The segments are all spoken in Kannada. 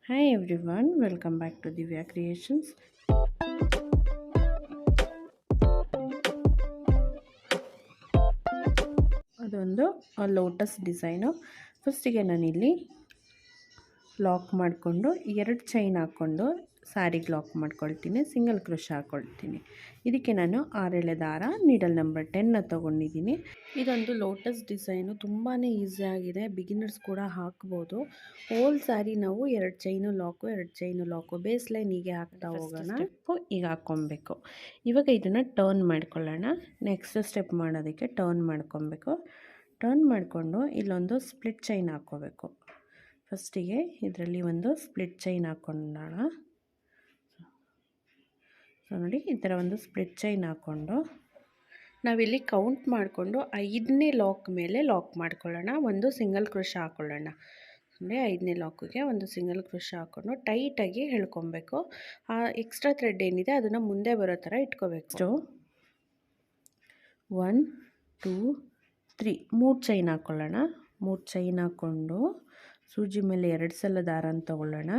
Hi everyone, welcome back to Divya Creations. ಅದೊಂದು ಲೋಟಸ್ ಡಿಸೈನು. ಫಸ್ಟಿಗೆ ನಾನಿಲ್ಲಿ ಲಾಕ್ ಮಾಡಿಕೊಂಡು 2 ಚೈನ್ ಹಾಕ್ಕೊಂಡು ಸ್ಯಾರಿಗೆ ಲಾಕ್ ಮಾಡ್ಕೊಳ್ತೀನಿ, ಸಿಂಗಲ್ ಕ್ರೋಶ್ ಹಾಕ್ಕೊಳ್ತೀನಿ. ಇದಕ್ಕೆ ನಾನು 6 ಎಳೆ ದಾರ, ನೀಡಲ್ ನಂಬರ್ 10ನ ತೊಗೊಂಡಿದ್ದೀನಿ. ಇದೊಂದು ಲೋಟಸ್ ಡಿಸೈನು ತುಂಬಾ ಈಸಿಯಾಗಿದೆ, ಬಿಗಿನರ್ಸ್ ಕೂಡ ಹಾಕ್ಬೋದು. ಹೋಲ್ ಸ್ಯಾರಿ ನಾವು 2 ಚೈನು ಲಾಕು ಬೇಸ್ ಲೈನ್ ಹೀಗೆ ಹಾಕ್ತಾ ಹೋಗೋಣ. ಈಗ ಹಾಕ್ಕೊಬೇಕು. ಇವಾಗ ಇದನ್ನು ಟರ್ನ್ ಮಾಡ್ಕೊಳ್ಳೋಣ. ನೆಕ್ಸ್ಟ್ ಸ್ಟೆಪ್ ಮಾಡೋದಕ್ಕೆ ಟರ್ನ್ ಮಾಡ್ಕೊಬೇಕು. ಟರ್ನ್ ಮಾಡಿಕೊಂಡು ಇಲ್ಲೊಂದು ಸ್ಪ್ಲಿಟ್ ಚೈನ್ ಹಾಕ್ಕೋಬೇಕು. ಫಸ್ಟಿಗೆ ಇದರಲ್ಲಿ ಒಂದು ಸ್ಪ್ಲಿಟ್ ಚೈನ್ ಹಾಕ್ಕೊಳ್ಳೋಣ. ಸೊ ನೋಡಿ, ಈ ಥರ ಒಂದು ಸ್ಪ್ಲಿಟ್ ಚೈನ್ ಹಾಕ್ಕೊಂಡು ನಾವಿಲ್ಲಿ ಕೌಂಟ್ ಮಾಡಿಕೊಂಡು 5ನೇ ಲಾಕ್ ಮೇಲೆ ಲಾಕ್ ಮಾಡ್ಕೊಳ್ಳೋಣ. ಒಂದು ಸಿಂಗಲ್ ಕ್ರೋಶ ಹಾಕ್ಕೊಳ್ಳೋಣ. ಅಂದರೆ 5ನೇ ಲಾಕಿಗೆ ಒಂದು ಸಿಂಗಲ್ ಕ್ರೋಶ ಹಾಕ್ಕೊಂಡು ಟೈಟಾಗಿ ಎಳ್ಕೊಬೇಕು. ಆ ಎಕ್ಸ್ಟ್ರಾ ಥ್ರೆಡ್ ಏನಿದೆ ಅದನ್ನು ಮುಂದೆ ಬರೋ ಥರ ಇಟ್ಕೋಬೇಕು. 1 2 3 3 ಚೈನ್ ಹಾಕ್ಕೊಳ್ಳೋಣ. 3 ಚೈನ್ ಹಾಕ್ಕೊಂಡು ಸೂಜಿ ಮೇಲೆ 2 ಸಲ ದಾರನ ತಗೊಳ್ಳೋಣ.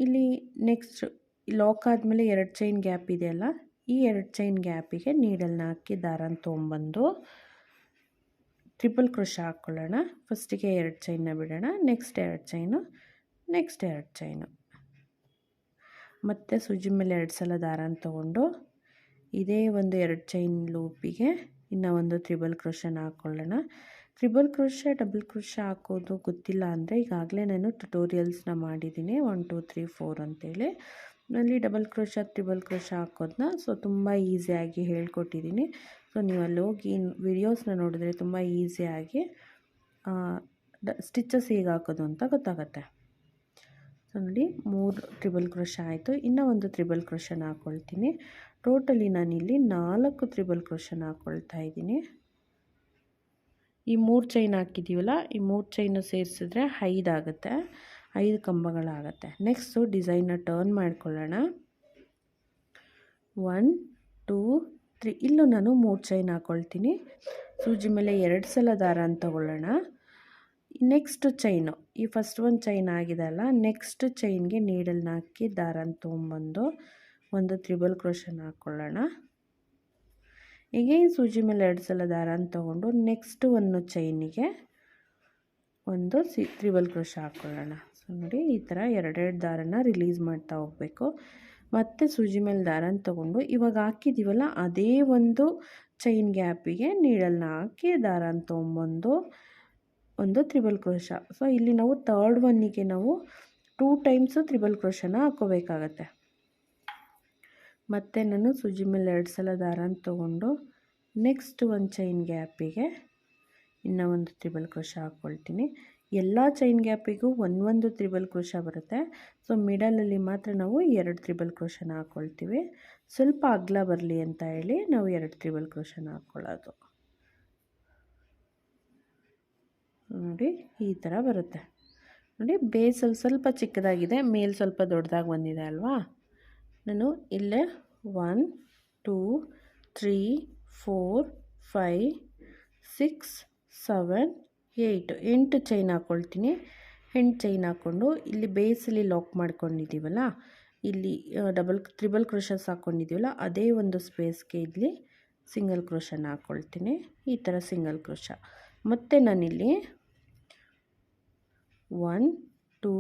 ಇಲ್ಲಿ ನೆಕ್ಸ್ಟ್ ಲಾಕ್ ಆದಮೇಲೆ 2 ಚೈನ್ ಗ್ಯಾಪ್ ಇದೆಯಲ್ಲ, ಈ 2 ಚೈನ್ ಗ್ಯಾಪಿಗೆ ನೀಡಲ್ನ ಹಾಕಿ ದಾರನ ತೊಗೊಂಬಂದು ಟ್ರಿಪಲ್ ಕ್ರೋಶ ಹಾಕ್ಕೊಳ್ಳೋಣ. ಫಸ್ಟಿಗೆ 2 ಚೈನ್ನ ಬಿಡೋಣ, ನೆಕ್ಸ್ಟ್ 2 ಚೈನು, ನೆಕ್ಸ್ಟ್ 2 ಚೈನು. ಮತ್ತು ಸೂಜಿ ಮೇಲೆ 2 ಸಲ ದಾರನ ತೊಗೊಂಡು ಇದೇ ಒಂದು 2 ಚೈನ್ ಲೂಪಿಗೆ ಇನ್ನೂ ಒಂದು ತ್ರಿಬಲ್ ಕ್ರೋಶನ ಹಾಕ್ಕೊಳ್ಳೋಣ. ತ್ರಿಬಲ್ ಕ್ರೋಶ ಡಬಲ್ ಕ್ರೋಶ ಹಾಕೋದು ಗೊತ್ತಿಲ್ಲ ಅಂದರೆ ಈಗಾಗಲೇ ನಾನು ಟ್ಯುಟೋರಿಯಲ್ಸ್ನ ಮಾಡಿದ್ದೀನಿ, 1 2 3 4 ಅಂತೇಳಿ. ಅಲ್ಲಿ ಡಬಲ್ ಕ್ರೋಶ ತ್ರಿಬಲ್ ಕ್ರೋಶ ಹಾಕೋದನ್ನ ತುಂಬ ಈಸಿಯಾಗಿ ಹೇಳ್ಕೊಟ್ಟಿದ್ದೀನಿ. ಸೊ ನೀವು ಅಲ್ಲಿ ಹೋಗಿ ವಿಡಿಯೋಸ್ನ ನೋಡಿದ್ರೆ ತುಂಬ ಈಸಿಯಾಗಿ ಸ್ಟಿಚಸ್ ಹೇಗೆ ಹಾಕೋದು ಅಂತ ಗೊತ್ತಾಗುತ್ತೆ. ಸೊ ನೋಡಿ, 3 ಟ್ರಿಬಲ್ ಕ್ರೋಶ ಆಯಿತು. ಇನ್ನೂ ಒಂದು ತ್ರಿಬಲ್ ಕ್ರೋಶನ ಹಾಕ್ಕೊಳ್ತೀನಿ. ಟೋಟಲಿ ನಾನಿಲ್ಲಿ 4 ತ್ರಿಬಲ್ ಕ್ರೋಶನ ಹಾಕ್ಕೊಳ್ತಾ ಇದ್ದೀನಿ. ಈ 3 ಚೈನ್ ಹಾಕಿದ್ದೀವಲ್ಲ, ಈ 3 ಚೈನು ಸೇರಿಸಿದ್ರೆ 5 ಆಗುತ್ತೆ, 5 ಕಂಬಗಳಾಗುತ್ತೆ. ನೆಕ್ಸ್ಟು ಡಿಸೈನ್ನ ಟರ್ನ್ ಮಾಡ್ಕೊಳ್ಳೋಣ. 1 2 3 ಇಲ್ಲೂ ನಾನು 3 ಚೈನ್ ಹಾಕ್ಕೊಳ್ತೀನಿ. ಸೂಜಿ ಮೇಲೆ 2 ಸಲ ದಾರ ಅಂತ ತಗೊಳ್ಳೋಣ. ನೆಕ್ಸ್ಟ್ ಚೈನು, ಈ ಫಸ್ಟ್ ಒಂದು ಚೈನ್ ಆಗಿದೆ ಅಲ್ಲ, ನೆಕ್ಸ್ಟ್ ಚೈನ್ಗೆ ನೀಡಲ್ನ ಹಾಕಿ ದಾರನ ತೊಗೊಂಬಂದು ಒಂದು ತ್ರಿಬಲ್ ಕ್ರೋಶನ ಹಾಕ್ಕೊಳ್ಳೋಣ. ಈಗೇನು ಸೂಜಿ ಮೇಲೆ 2 ಸಲ ದಾರನ ತೊಗೊಂಡು ನೆಕ್ಸ್ಟ್ ಒಂದು ಚೈನಿಗೆ ಒಂದು ತ್ರಿಬಲ್ ಕ್ರೋಶ ಹಾಕ್ಕೊಳ್ಳೋಣ. ಸೊ ನೋಡಿ, ಈ ಥರ 2 ದಾರನ ರಿಲೀಸ್ ಮಾಡ್ತಾ ಹೋಗಬೇಕು. ಮತ್ತು ಸೂಜಿ ಮೇಲೆ ದಾರನ ತೊಗೊಂಡು ಇವಾಗ ಹಾಕಿದ್ದೀವಲ್ಲ ಅದೇ ಒಂದು ಚೈನ್ ಗ್ಯಾಪಿಗೆ ನೀಡಲ್ನ ಹಾಕಿ ದಾರನ ತೊಗೊಂಬಂದು ಒಂದು ತ್ರಿಬಲ್ ಕ್ರೋಶ. ಸೊ ಇಲ್ಲಿ ನಾವು ಥರ್ಡ್ ಒನ್ನಿಗೆ ನಾವು 2 ಟೈಮ್ಸು ತ್ರಿಬಲ್ ಕ್ರೋಶನ ಹಾಕ್ಕೋಬೇಕಾಗತ್ತೆ. ಮತ್ತು ನಾನು ಸೂಜಿ ಮೇಲೆ 2 ಸಲ ದಾರನ ತೊಗೊಂಡು ನೆಕ್ಸ್ಟ್ ಒಂದು ಚೈನ್ ಗ್ಯಾಪಿಗೆ ಇನ್ನೂ ಒಂದು ತ್ರಿಬಲ್ ಕ್ರೋಶ ಹಾಕ್ಕೊಳ್ತೀನಿ. ಎಲ್ಲ ಚೈನ್ ಗ್ಯಾಪಿಗೂ ಒಂದೊಂದು ತ್ರಿಬಲ್ ಕ್ರೋಶ ಬರುತ್ತೆ. ಸೊ ಮಿಡಲಲ್ಲಿ ಮಾತ್ರ ನಾವು 2 ತ್ರಿಬಲ್ ಕ್ರೋಶನ ಹಾಕ್ಕೊಳ್ತೀವಿ. ಸ್ವಲ್ಪ ಅಗಲ ಬರಲಿ ಅಂತ ಹೇಳಿ ನಾವು 2 ತ್ರಿಬಲ್ ಕ್ರೋಶನ ಹಾಕ್ಕೊಳ್ಳೋದು. ನೋಡಿ, ಈ ಥರ ಬರುತ್ತೆ. ನೋಡಿ, ಬೇಸಲ್ಲಿ ಸ್ವಲ್ಪ ಚಿಕ್ಕದಾಗಿದೆ, ಮೇಲೆ ಸ್ವಲ್ಪ ದೊಡ್ಡದಾಗಿ ಬಂದಿದೆ ಅಲ್ವಾ. ನಾನು ಇಲ್ಲೇ 1 2 3 4 5 6 7 8 ಚೈನ್ ಹಾಕ್ಕೊಳ್ತೀನಿ. 8 ಚೈನ್ ಹಾಕ್ಕೊಂಡು ಇಲ್ಲಿ ಬೇಸಲ್ಲಿ ಲಾಕ್ ಮಾಡ್ಕೊಂಡಿದ್ದೀವಲ್ಲ, ಇಲ್ಲಿ ತ್ರಿಬಲ್ ಕ್ರೋಶಸ್ ಹಾಕ್ಕೊಂಡಿದ್ದೀವಲ್ಲ ಅದೇ ಒಂದು ಸ್ಪೇಸ್ಗೆ ಇಲ್ಲಿ ಸಿಂಗಲ್ ಕ್ರೋಶನ ಹಾಕ್ಕೊಳ್ತೀನಿ. ಈ ಥರ ಸಿಂಗಲ್ ಕ್ರೋಶ. ಮತ್ತು ನಾನಿಲ್ಲಿ 1 2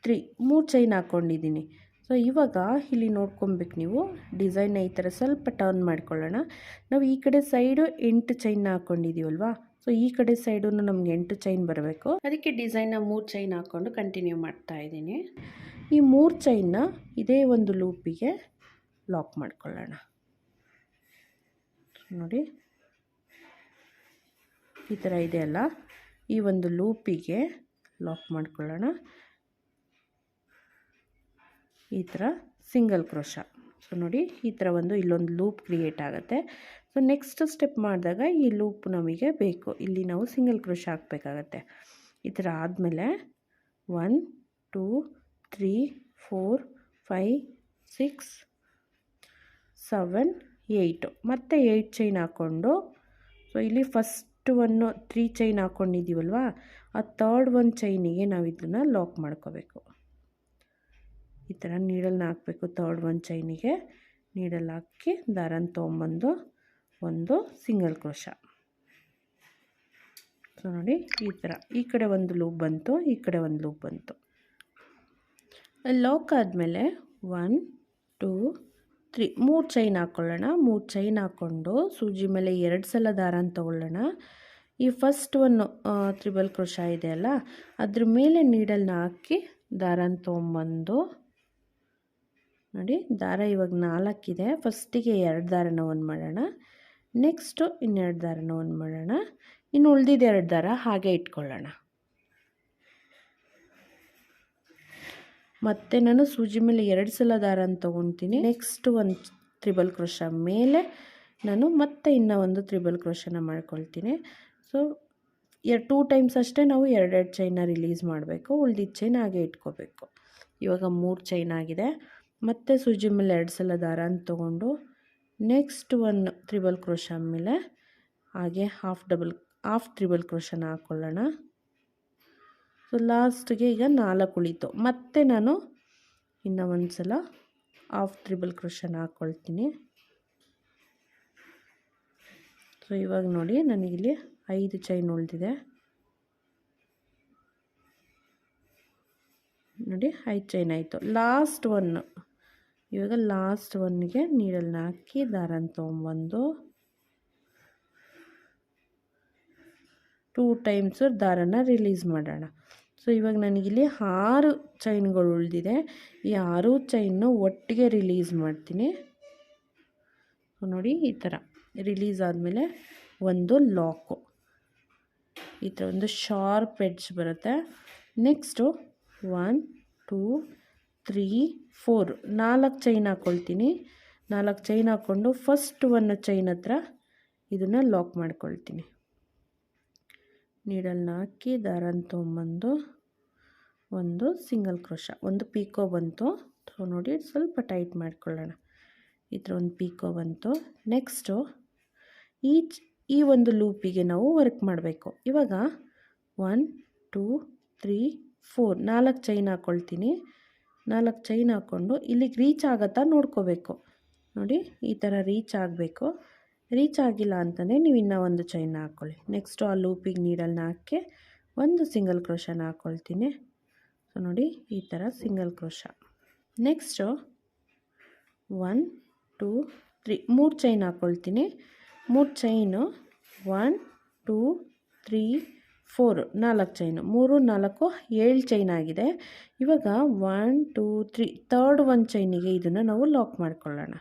3 3 ಚೈನ್ ಹಾಕ್ಕೊಂಡಿದ್ದೀನಿ. ಸೊ ಇವಾಗ ಇಲ್ಲಿ ನೋಡ್ಕೊಬೇಕು ನೀವು, ಡಿಸೈನ್ನ ಈ ಥರ ಸ್ವಲ್ಪ ಟರ್ನ್ ಮಾಡ್ಕೊಳ್ಳೋಣ. ನಾವು ಈ ಕಡೆ ಸೈಡು 8 ಚೈನ್ನ ಹಾಕ್ಕೊಂಡಿದ್ದೀವಲ್ವಾ, ಸೊ ಈ ಕಡೆ ಸೈಡು ನಮ್ಗೆ 8 ಚೈನ್ ಬರಬೇಕು. ಅದಕ್ಕೆ ಡಿಸೈನ್ನ 3 ಚೈನ್ ಹಾಕ್ಕೊಂಡು ಕಂಟಿನ್ಯೂ ಮಾಡ್ತಾ ಇದ್ದೀನಿ. ಈ 3 ಚೈನ್ನ ಇದೇ ಒಂದು ಲೂಪಿಗೆ ಲಾಕ್ ಮಾಡ್ಕೊಳ್ಳೋಣ. ನೋಡಿ, ಈ ಥರ ಇದೆಯಲ್ಲ, ಈ ಒಂದು ಲೂಪಿಗೆ ಲಾಕ್ ಮಾಡ್ಕೊಳ್ಳೋಣ. ಈ ಥರ ಸಿಂಗಲ್ ಕ್ರೋಶ. ಸೊ ನೋಡಿ, ಈ ಥರ ಒಂದು ಇಲ್ಲೊಂದು ಲೂಪ್ ಕ್ರಿಯೇಟ್ ಆಗುತ್ತೆ. ಸೊ ನೆಕ್ಸ್ಟ್ ಸ್ಟೆಪ್ ಮಾಡಿದಾಗ ಈ ಲೂಪ್ ನಮಗೆ ಬೇಕು, ಇಲ್ಲಿ ನಾವು ಸಿಂಗಲ್ ಕ್ರೋಶ ಹಾಕಬೇಕಾಗತ್ತೆ. ಈ ಥರ ಆದಮೇಲೆ 1 2 3 4 5 6 7 8 ಮತ್ತು 8 ಚೈನ್ ಹಾಕ್ಕೊಂಡು, ಸೊ ಇಲ್ಲಿ ಫಸ್ಟ್ 3 ಚೈನ್ ಹಾಕ್ಕೊಂಡಿದ್ದೀವಲ್ವ, ಆ ಥರ್ಡ್ ಒಂದು ಚೈನಿಗೆ ನಾವು ಇದನ್ನು ಲಾಕ್ ಮಾಡ್ಕೋಬೇಕು. ಈ ಥರ ನೀಡಲ್ನ ಹಾಕಬೇಕು. ಥರ್ಡ್ ಒಂದು ಚೈನಿಗೆ ನೀಡಲ್ ಹಾಕಿ ದಾರನ ತೊಗೊಂಬಂದು ಒಂದು ಸಿಂಗಲ್ ಕ್ರೋಶ. ಸೊ ನೋಡಿ ಈ ಥರ ಈ ಕಡೆ ಒಂದು ಲೂಪ್ ಬಂತು, ಈ ಕಡೆ ಒಂದು ಲೂಪ್ ಬಂತು. ಲಾಕ್ ಆದಮೇಲೆ 1 2 3 3 ಚೈನ್ ಹಾಕ್ಕೊಳ್ಳೋಣ. 3 ಚೈನ್ ಹಾಕ್ಕೊಂಡು ಸೂಜಿ ಮೇಲೆ 2 ಸಲ ದಾರನ ತೊಗೊಳ್ಳೋಣ. ಈ ಫಸ್ಟ್ ಒಂದು ತ್ರಿಬಲ್ ಕ್ರೋಶ ಇದೆಯಲ್ಲ ಅದ್ರ ಮೇಲೆ ನೀಡಲ್ನ ಹಾಕಿ ದಾರನ ತೊಗೊಂಬಂದು ನೋಡಿ ದಾರ ಇವಾಗ 4 ಇದೆ. ಫಸ್ಟಿಗೆ 2 ದಾರನ ಒಂದು ಮಾಡೋಣ, ನೆಕ್ಸ್ಟು ಇನ್ನೆರಡು ದಾರನ ಒಂದು ಮಾಡೋಣ, ಇನ್ನು ಉಳಿದಿದ್ದು 2 ದಾರ ಹಾಗೆ ಇಟ್ಕೊಳ್ಳೋಣ. ಮತ್ತು ನಾನು ಸೂಜಿ ಮೇಲೆ 2 ಸಲ ದಾರನ ತೊಗೊತೀನಿ. ನೆಕ್ಸ್ಟ್ ಒಂದು ತ್ರಿಬಲ್ ಕ್ರೋಶ ಮೇಲೆ ನಾನು ಮತ್ತೆ ಇನ್ನೂ ಒಂದು ತ್ರಿಬಲ್ ಕ್ರೋಶನ ಮಾಡ್ಕೊಳ್ತೀನಿ. ಸೊ 2 ಟೈಮ್ಸ್ ಅಷ್ಟೇ ನಾವು 2 ಚೈನ ರಿಲೀಸ್ ಮಾಡಬೇಕು, ಉಳಿದಿದ್ದ ಚೈನ್ ಹಾಗೆ ಇಟ್ಕೋಬೇಕು. ಇವಾಗ 3 ಚೈನ್ ಆಗಿದೆ. ಮತ್ತು ಸೂಜಿ ಮೇಲೆ 2 ಸಲ ದಾರನ ತೊಗೊಂಡು ನೆಕ್ಸ್ಟ್ ಒಂದು ತ್ರಿಬಲ್ ಕ್ರೋಶ ಮೇಲೆ ಹಾಗೆ ಹಾಫ್ ತ್ರಿಬಲ್ ಕ್ರೋಶನ ಹಾಕ್ಕೊಳ್ಳೋಣ. ಸೊ ಲಾಸ್ಟ್ಗೆ ಈಗ 4 ಉಳಿತು. ಮತ್ತೆ ನಾನು ಇನ್ನೂ ಒಂದು ಸಲ ಹಾಫ್ ತ್ರಿಬಲ್ ಕ್ರೋಶನ ಹಾಕ್ಕೊಳ್ತೀನಿ. ಸೊ ಇವಾಗ ನೋಡಿ ನನಗಿಲ್ಲಿ 5 ಚೈನ್ ಉಳಿದಿದೆ. ನೋಡಿ 5 ಚೈನ್ ಆಯಿತು. ಲಾಸ್ಟ್ ಒನ್ನು ಇವಾಗ ಲಾಸ್ಟ್ ಒನ್ಗೆ ನೀಡಲ್ನ ಹಾಕಿ ದಾರನ ತೊಗೊಂಬಂದು 2 ಟೈಮ್ಸು ದಾರನ ರಿಲೀಸ್ ಮಾಡೋಣ. ಸೊ ಇವಾಗ ನನಗಿಲ್ಲಿ 6 ಚೈನ್ಗಳು ಉಳಿದಿದೆ. ಈ 6 ಚೈನ್ನು ಒಟ್ಟಿಗೆ ರಿಲೀಸ್ ಮಾಡ್ತೀನಿ. ಸೊ ನೋಡಿ ಈ ಥರ ರಿಲೀಸ್ ಆದಮೇಲೆ ಒಂದು ಲಾಕು, ಈ ಥರ ಒಂದು ಶಾರ್ಪ್ ಎಡ್ಜ್ ಬರುತ್ತೆ. ನೆಕ್ಸ್ಟು 1 2 3 4 4 ಚೈನ್ ಹಾಕ್ಕೊಳ್ತೀನಿ. 4 ಚೈನ್ ಹಾಕ್ಕೊಂಡು ಫಸ್ಟ್ ಒಂದು ಚೈನ್ ಹತ್ರ ಇದನ್ನು ಲಾಕ್ ಮಾಡ್ಕೊಳ್ತೀನಿ. ನೀಡಲ್ನ ಹಾಕಿ ದಾರನ ತೊಗೊಂಬಂದು ಒಂದು ಸಿಂಗಲ್ ಕ್ರೋಶ, ಒಂದು ಪೀಕೋ ಬಂತು. ಸೊ ನೋಡಿ ಸ್ವಲ್ಪ ಟೈಟ್ ಮಾಡ್ಕೊಳ್ಳೋಣ. ಈ ಥರ ಒಂದು ಪೀಕೋ ಬಂತು. ನೆಕ್ಸ್ಟು ಈ ಒಂದು ಲೂಪಿಗೆ ನಾವು ವರ್ಕ್ ಮಾಡಬೇಕು. ಇವಾಗ 1 2 3 4 4 ಚೈನ್ ಹಾಕ್ಕೊಳ್ತೀನಿ. 4 ಚೈನ್ ಹಾಕ್ಕೊಂಡು ಇಲ್ಲಿಗೆ ರೀಚ್ ಆಗುತ್ತಾ ನೋಡ್ಕೋಬೇಕು. ನೋಡಿ ಈ ಥರ ರೀಚ್ ಆಗಬೇಕು. ರೀಚ್ ಆಗಿಲ್ಲ ಅಂತಂದರೆ ನೀವು ಇನ್ನೂ ಒಂದು ಚೈನ್ ಹಾಕ್ಕೊಳ್ಳಿ. ನೆಕ್ಸ್ಟು ಆ ಲೂಪಿಗೆ ನೀಡಲ್ನ ಹಾಕಿ ಒಂದು ಸಿಂಗಲ್ ಕ್ರೋಶನ ಹಾಕ್ಕೊಳ್ತೀನಿ. ಸೊ ನೋಡಿ ಈ ಥರ ಸಿಂಗಲ್ ಕ್ರೋಶ. ನೆಕ್ಸ್ಟು 1 2 3 3 ಚೈನ್ ಹಾಕ್ಕೊಳ್ತೀನಿ. 3 ಚೈನು 1 2 3 4 4 ಚೈನು 3 4 7 ಚೈನ್ ಆಗಿದೆ. ಇವಾಗ 1 2 3 ಥರ್ಡ್ ಒಂದು ಚೈನಿಗೆ ಇದನ್ನು ನಾವು ಲಾಕ್ ಮಾಡ್ಕೊಳ್ಳೋಣ.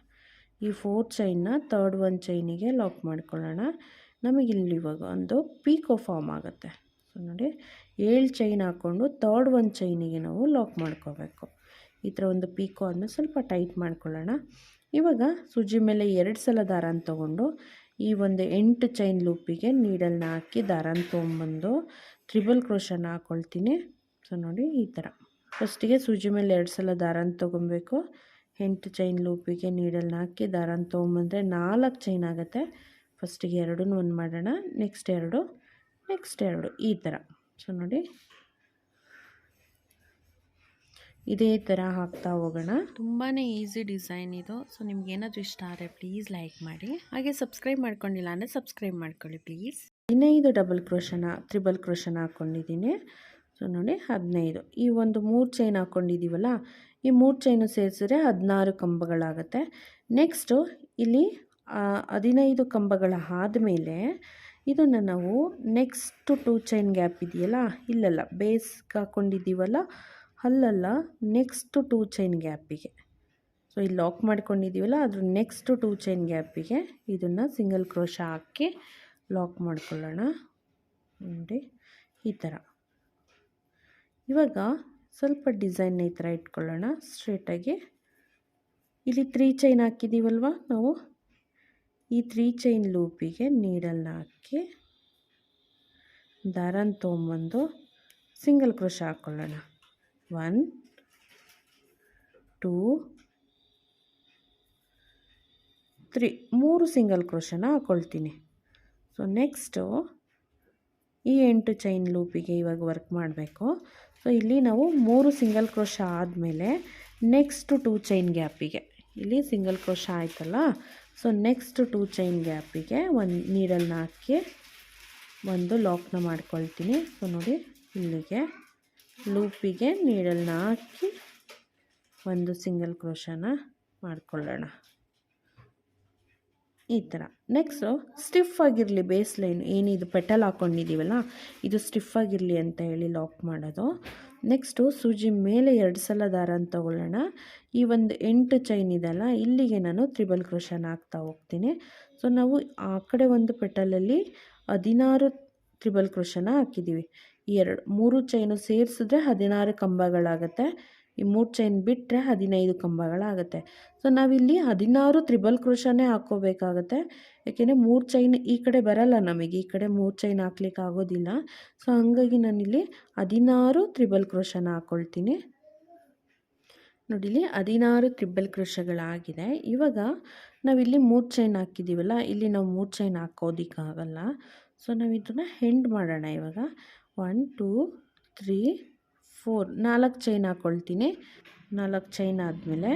ಈ 4 ಚೈನ್ನ ಥರ್ಡ್ ಒಂದು ಚೈನಿಗೆ ಲಾಕ್ ಮಾಡ್ಕೊಳ್ಳೋಣ. ನಮಗಿಲ್ಲಿ ಇವಾಗ ಒಂದು ಪೀಕೋ ಫಾರ್ಮ್ ಆಗುತ್ತೆ. ಸೊ ನೋಡಿ 7 ಚೈನ್ ಹಾಕ್ಕೊಂಡು ಥರ್ಡ್ ಒಂದು ಚೈನಿಗೆ ನಾವು ಲಾಕ್ ಮಾಡ್ಕೋಬೇಕು. ಈ ಥರ ಒಂದು ಪೀಕೋ ಆದಮೇಲೆ ಸ್ವಲ್ಪ ಟೈಟ್ ಮಾಡ್ಕೊಳ್ಳೋಣ. ಇವಾಗ ಸೂಜಿ ಮೇಲೆ 2 ಸಲ ದಾರನ ತೊಗೊಂಡು ಈ ಒಂದು 8 ಚೈನ್ ಲೂಪಿಗೆ ನೀಡಲ್ನ ಹಾಕಿ ದಾರನ ತೊಗೊಂಬಂದು ತ್ರಿಬಲ್ ಕ್ರೋಶನ ಹಾಕ್ಕೊಳ್ತೀನಿ. ಸೊ ನೋಡಿ ಈ ಥರ ಫಸ್ಟಿಗೆ ಸೂಜಿ ಮೇಲೆ 2 ಸಲ ದಾರನ ತೊಗೊಬೇಕು. 8 ಚೈನ್ ಲೂಪಿಗೆ ನೀಡಲ್ನ ಹಾಕಿ ದಾರನ ತೊಗೊಂಬಂದರೆ 4 ಚೈನ್ ಆಗುತ್ತೆ. ಫಸ್ಟಿಗೆ 2 ಒಂದು ಮಾಡೋಣ, ನೆಕ್ಸ್ಟ್ 2 ಈ ಥರ. ಸೊ ನೋಡಿ ಇದೇ ಥರ ಹಾಕ್ತಾ ಹೋಗೋಣ. ತುಂಬಾ ಈಸಿ ಡಿಸೈನ್ ಇದು. ಸೊ ನಿಮ್ಗೆ ಏನಾದರೂ ಇಷ್ಟ ಆದರೆ ಪ್ಲೀಸ್ ಲೈಕ್ ಮಾಡಿ, ಹಾಗೆ ಸಬ್ಸ್ಕ್ರೈಬ್ ಮಾಡ್ಕೊಂಡಿಲ್ಲ ಅಂದರೆ ಸಬ್ಸ್ಕ್ರೈಬ್ ಮಾಡ್ಕೊಳ್ಳಿ ಪ್ಲೀಸ್. 15 ಡಬಲ್ ಕ್ರೋಶನ ತ್ರಿಬಲ್ ಕ್ರೋಶನ ಹಾಕ್ಕೊಂಡಿದ್ದೀನಿ. ಸೊ ನೋಡಿ 15. ಈ ಒಂದು 3 ಚೈನ್ ಹಾಕ್ಕೊಂಡಿದ್ದೀವಲ್ಲ, ಈ 3 ಚೈನು ಸೇರಿಸಿದ್ರೆ 16 ಕಂಬಗಳಾಗುತ್ತೆ. ನೆಕ್ಸ್ಟು ಇಲ್ಲಿ 15 ಕಂಬಗಳ ಆದಮೇಲೆ ಇದನ್ನು ನಾವು ನೆಕ್ಸ್ಟ್ 2 ಚೈನ್ ಗ್ಯಾಪ್ ಇದೆಯಲ್ಲ, ಇಲ್ಲೆಲ್ಲ ಬೇಸ್ಗೆ ಹಾಕ್ಕೊಂಡಿದ್ದೀವಲ್ಲ ಅಲ್ಲಲ್ಲ, ನೆಕ್ಸ್ಟ್ 2 ಚೈನ್ ಗ್ಯಾಪಿಗೆ, ಸೊ ಇಲ್ಲಿ ಲಾಕ್ ಮಾಡ್ಕೊಂಡಿದ್ದೀವಲ್ಲ ಅದ್ರ ನೆಕ್ಸ್ಟ್ 2 ಚೈನ್ ಗ್ಯಾಪಿಗೆ ಇದನ್ನು ಸಿಂಗಲ್ ಕ್ರೋಶ ಹಾಕಿ ಲಾಕ್ ಮಾಡ್ಕೊಳ್ಳೋಣ. ನೋಡಿ ಈ ಥರ. ಇವಾಗ ಸ್ವಲ್ಪ ಡಿಸೈನ್ ಈ ಥರ ಇಟ್ಕೊಳ್ಳೋಣ ಸ್ಟ್ರೇಟಾಗಿ. ಇಲ್ಲಿ 3 ಚೈನ್ ಹಾಕಿದ್ದೀವಲ್ವ ನಾವು, ಈ 3 ಚೈನ್ ಲೂಪಿಗೆ ನೀಡಲ್ನ ಹಾಕಿ ದಾರನ ತೊಗೊಂಬಂದು ಸಿಂಗಲ್ ಕ್ರೋಶ ಹಾಕ್ಕೊಳ್ಳೋಣ. 1 2 3 3 ಸಿಂಗಲ್ ಕ್ರೋಶನ ಹಾಕ್ಕೊಳ್ತೀನಿ. ಸೊ ನೆಕ್ಸ್ಟು ಈ 8 ಚೈನ್ ಲೂಪಿಗೆ ಇವಾಗ ವರ್ಕ್ ಮಾಡಬೇಕು. ಸೊ ಇಲ್ಲಿ ನಾವು 3 ಸಿಂಗಲ್ ಕ್ರೋಶ ಆದಮೇಲೆ ನೆಕ್ಸ್ಟ್ 2 ಚೈನ್ ಗ್ಯಾಪಿಗೆ ಇಲ್ಲಿ ಸಿಂಗಲ್ ಕ್ರೋಶ ಆಯ್ತಲ್ಲ, ಸೊ ನೆಕ್ಸ್ಟ್ 2 ಚೈನ್ ಗ್ಯಾಪಿಗೆ ಒಂದು ನೀಡಲ್ನ ಹಾಕಿ ಒಂದು ಲಾಕ್ನ ಮಾಡ್ಕೊಳ್ತೀನಿ. ಸೊ ನೋಡಿ ಇಲ್ಲಿಗೆ ಲೂಪಿಗೆ ನೀಡಲ್ನ ಹಾಕಿ ಒಂದು ಸಿಂಗಲ್ ಕ್ರೋಶನ ಮಾಡ್ಕೊಳ್ಳೋಣ ಈ ಥರ. ನೆಕ್ಸ್ಟು ಸ್ಟಿಫ್ ಆಗಿರಲಿ, ಬೇಸ್ ಲೈನ್ ಏನಿದು ಪೆಟಲ್ ಹಾಕ್ಕೊಂಡಿದ್ದೀವಲ್ಲ ಇದು ಸ್ಟಿಫ್ ಆಗಿರಲಿ ಅಂತ ಹೇಳಿ ಲಾಕ್ ಮಾಡೋದು. ನೆಕ್ಸ್ಟು ಸೂಜಿ ಮೇಲೆ 2 ಸಲ ದಾರನ ತಗೊಳ್ಳೋಣ. ಈ ಒಂದು 8 ಚೈನ್ ಇದೆಲ್ಲ ಇಲ್ಲಿಗೆ ನಾನು ತ್ರಿಬಲ್ ಕ್ರೋಶನ ಹಾಕ್ತಾ ಹೋಗ್ತೀನಿ. ಸೊ ನಾವು ಆ ಕಡೆ ಒಂದು ಪೆಟಲಲ್ಲಿ 16 ತ್ರಿಬಲ್ ಕ್ರೋಶನ ಹಾಕಿದ್ದೀವಿ. ಈ 3 ಚೈನು ಸೇರಿಸಿದ್ರೆ 16 ಕಂಬಗಳಾಗುತ್ತೆ. ಈ 3 ಚೈನ್ ಬಿಟ್ಟರೆ 15 ಕಂಬಗಳಾಗುತ್ತೆ. ಸೊ ನಾವಿಲ್ಲಿ 16 ತ್ರಿಬಲ್ ಕ್ರೋಶನೇ ಹಾಕ್ಕೋಬೇಕಾಗತ್ತೆ. ಯಾಕೆಂದರೆ 3 ಚೈನ್ ಈ ಕಡೆ ಬರಲ್ಲ ನಮಗೆ, ಈ ಕಡೆ 3 ಚೈನ್ ಹಾಕ್ಲಿಕ್ಕೆ ಆಗೋದಿಲ್ಲ. ಸೊ ಹಾಗಾಗಿ ನಾನಿಲ್ಲಿ 16 ತ್ರಿಬಲ್ ಕ್ರೋಶನ ಹಾಕ್ಕೊಳ್ತೀನಿ. ನೋಡಿ ಇಲ್ಲಿ 16 ತ್ರಿಬಲ್ ಕ್ರೋಶಗಳಾಗಿದೆ. ಇವಾಗ ನಾವಿಲ್ಲಿ 3 ಚೈನ್ ಹಾಕಿದ್ದೀವಲ್ಲ, ಇಲ್ಲಿ ನಾವು 3 ಚೈನ್ ಹಾಕೋದಕ್ಕಾಗಲ್ಲ. ಸೊ ನಾವು ಇದನ್ನು ಹೆಂಡ್ ಮಾಡೋಣ. ಇವಾಗ 1 2 3 4 4 ಚೈನ್ ಹಾಕ್ಕೊಳ್ತೀನಿ. 4 ಚೈನ್ ಆದಮೇಲೆ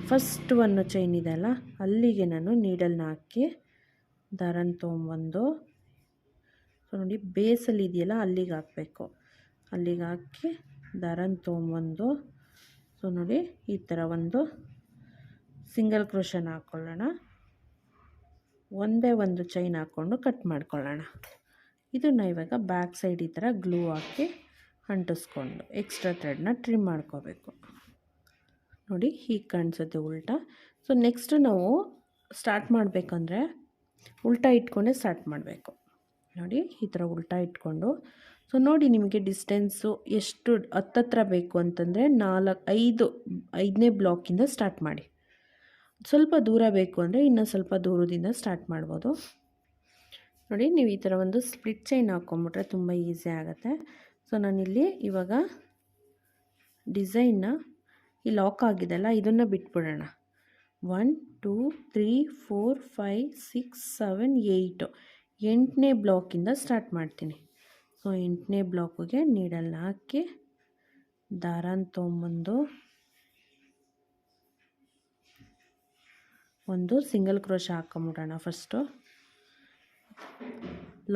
ಫಸ್ಟ್ 1 ಚೈನ್ ಇದೆಯಲ್ಲ ಅಲ್ಲಿಗೆ ನಾನು ನೀಡಲ್ನ ಹಾಕಿ ದಾರನ ತೊಗೊಂಬಂದು, ಸೊ ನೋಡಿ ಬೇಸಲ್ಲಿ ಇದೆಯಲ್ಲ ಅಲ್ಲಿಗೆ ಹಾಕಬೇಕು. ಅಲ್ಲಿಗೆ ಹಾಕಿ ದಾರನ ತೊಗೊಂಬಂದು, ಸೊ ನೋಡಿ ಈ ಥರ ಒಂದು ಸಿಂಗಲ್ ಕ್ರೋಶನ ಹಾಕ್ಕೊಳ್ಳೋಣ. ಒಂದೇ ಒಂದು ಚೈನ್ ಹಾಕ್ಕೊಂಡು ಕಟ್ ಮಾಡ್ಕೊಳ್ಳೋಣ. ಇದನ್ನು ಇವಾಗ ಬ್ಯಾಕ್ ಸೈಡ್ ಈ ಥರ ಗ್ಲೂ ಹಾಕಿ ಅಂಟಿಸ್ಕೊಂಡು ಎಕ್ಸ್ಟ್ರಾ ಥ್ರೆಡ್ನ ಟ್ರಿಮ್ ಮಾಡ್ಕೋಬೇಕು. ನೋಡಿ ಹೀಗೆ ಕಾಣಿಸುತ್ತೆ ಉಲ್ಟಾ. ಸೊ ನೆಕ್ಸ್ಟು ನಾವು ಸ್ಟಾರ್ಟ್ ಮಾಡಬೇಕಂದ್ರೆ ಉಲ್ಟಾ ಇಟ್ಕೊಂಡೇ ಸ್ಟಾರ್ಟ್ ಮಾಡಬೇಕು. ನೋಡಿ ಈ ಥರ ಉಲ್ಟಾ ಇಟ್ಕೊಂಡು, ಸೊ ನೋಡಿ ನಿಮಗೆ ಡಿಸ್ಟೆನ್ಸು ಎಷ್ಟು ಹತ್ತತ್ರ ಬೇಕು ಅಂತಂದರೆ 5ನೇ ಬ್ಲಾಕಿಂದ ಸ್ಟಾರ್ಟ್ ಮಾಡಿ. ಸ್ವಲ್ಪ ದೂರ ಬೇಕು ಅಂದರೆ ಇನ್ನೂ ಸ್ವಲ್ಪ ದೂರದಿಂದ ಸ್ಟಾರ್ಟ್ ಮಾಡ್ಬೋದು. ನೋಡಿ ನೀವು ಈ ಥರ ಒಂದು ಸ್ಪ್ಲಿಟ್ ಚೈನ್ ಹಾಕ್ಕೊಂಬಿಟ್ರೆ ತುಂಬ ಈಸಿ ಆಗುತ್ತೆ. ಸೊ ನಾನಿಲ್ಲಿ ಇವಾಗ ಡಿಸೈನ್ನ ಈ ಲಾಕ್ ಆಗಿದೆಲ್ಲ ಇದನ್ನು ಬಿಟ್ಬಿಡೋಣ. 1 2 3 4 5 6 7 8 8ನೇ ಬ್ಲಾಕಿಂದ ಸ್ಟಾರ್ಟ್ ಮಾಡ್ತೀನಿ. ಸೊ 8ನೇ ಬ್ಲಾಕಿಗೆ ನೀಡಲ್ನ ಹಾಕಿ ದಾರನ ತೊಗೊಂಬಂದು ಒಂದು ಸಿಂಗಲ್ ಕ್ರೋಶ ಹಾಕ್ಕೊಂಬಿಡೋಣ. ಫಸ್ಟು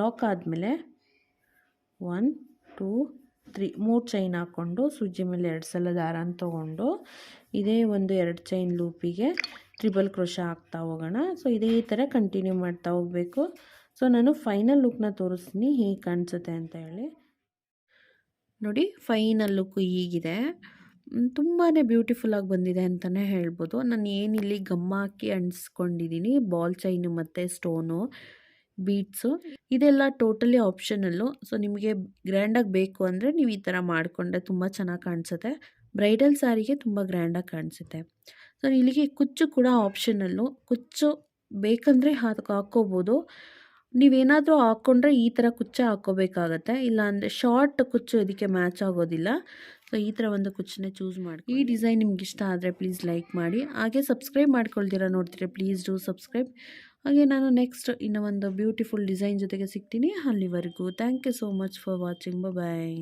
ಲಾಕ್ ಆದಮೇಲೆ 1 2 3 3 ಚೈನ್ ಹಾಕ್ಕೊಂಡು ಸೂಜಿ ಮೇಲೆ 2 ಸಲ ದಾರನ ತೊಗೊಂಡು ಇದೇ ಒಂದು 2 ಚೈನ್ ಲೂಪಿಗೆ ತ್ರಿಬಲ್ ಕ್ರೋಶ ಹಾಕ್ತಾ ಹೋಗೋಣ. ಸೊ ಇದೇ ಥರ ಕಂಟಿನ್ಯೂ ಮಾಡ್ತಾ ಹೋಗಬೇಕು. ಸೊ ನಾನು ಫೈನಲ್ ಲುಕ್ನ ತೋರಿಸ್ತೀನಿ ಹೇಗೆ ಕಾಣಿಸುತ್ತೆ ಅಂತ ಹೇಳಿ. ನೋಡಿ ಫೈನಲ್ ಲುಕ್ಕು ಹೀಗಿದೆ. ತುಂಬಾ ಬ್ಯೂಟಿಫುಲ್ಲಾಗಿ ಬಂದಿದೆ ಅಂತಲೇ ಹೇಳ್ಬೋದು. ನಾನು ಏನಿಲ್ಲಿ ಗಮ್ಮ ಹಾಕಿ ಅಂಟಿಸ್ಕೊಂಡಿದ್ದೀನಿ, ಬಾಲ್ ಚೈನು ಮತ್ತು ಸ್ಟೋನು ಬೀಡ್ಸು ಇದೆಲ್ಲ ಟೋಟಲಿ ಆಪ್ಷನಲ್ಲು. ಸೊ ನಿಮಗೆ ಗ್ರ್ಯಾಂಡಾಗಿ ಬೇಕು ಅಂದರೆ ನೀವು ಈ ಥರ ಮಾಡಿಕೊಂಡ್ರೆ ತುಂಬ ಚೆನ್ನಾಗಿ ಕಾಣಿಸುತ್ತೆ. ಬ್ರೈಡಲ್ ಸ್ಯಾರಿಗೆ ತುಂಬ ಗ್ರ್ಯಾಂಡಾಗಿ ಕಾಣಿಸುತ್ತೆ. ಸೊ ಇಲ್ಲಿಗೆ ಕುಚ್ಚು ಕೂಡ ಆಪ್ಷನಲ್ಲು. ಕುಚ್ಚು ಬೇಕಂದರೆ ಹಾಕ್ಕೋಬೋದು. ನೀವೇನಾದರೂ ಹಾಕ್ಕೊಂಡ್ರೆ ಈ ಥರ ಕುಚ್ಚು ಹಾಕ್ಕೋಬೇಕಾಗತ್ತೆ, ಇಲ್ಲಾಂದರೆ ಶಾರ್ಟ್ ಕುಚ್ಚು ಇದಕ್ಕೆ ಮ್ಯಾಚ್ ಆಗೋದಿಲ್ಲ. ಸೊ ಈ ಥರ ಒಂದು ಕುಚ್ಚನ್ನೇ ಚೂಸ್ ಮಾಡಿ. ಈ ಡಿಸೈನ್ ನಿಮ್ಗೆ ಇಷ್ಟ ಆದರೆ ಪ್ಲೀಸ್ ಲೈಕ್ ಮಾಡಿ. ಹಾಗೆ ಸಬ್ಸ್ಕ್ರೈಬ್ ಮಾಡ್ಕೊಳ್ತೀರಾ ನೋಡ್ತೀರಾ, ಪ್ಲೀಸ್ ಡೂ ಸಬ್ಸ್ಕ್ರೈಬ್. ಹಾಗೆ ನಾನು ನೆಕ್ಸ್ಟ್ ಇನ್ನೂ ಒಂದು ಬ್ಯೂಟಿಫುಲ್ ಡಿಸೈನ್ ಜೊತೆಗೆ ಸಿಗ್ತೀನಿ. ಅಲ್ಲಿವರೆಗೂ thank you so much for watching. Bye.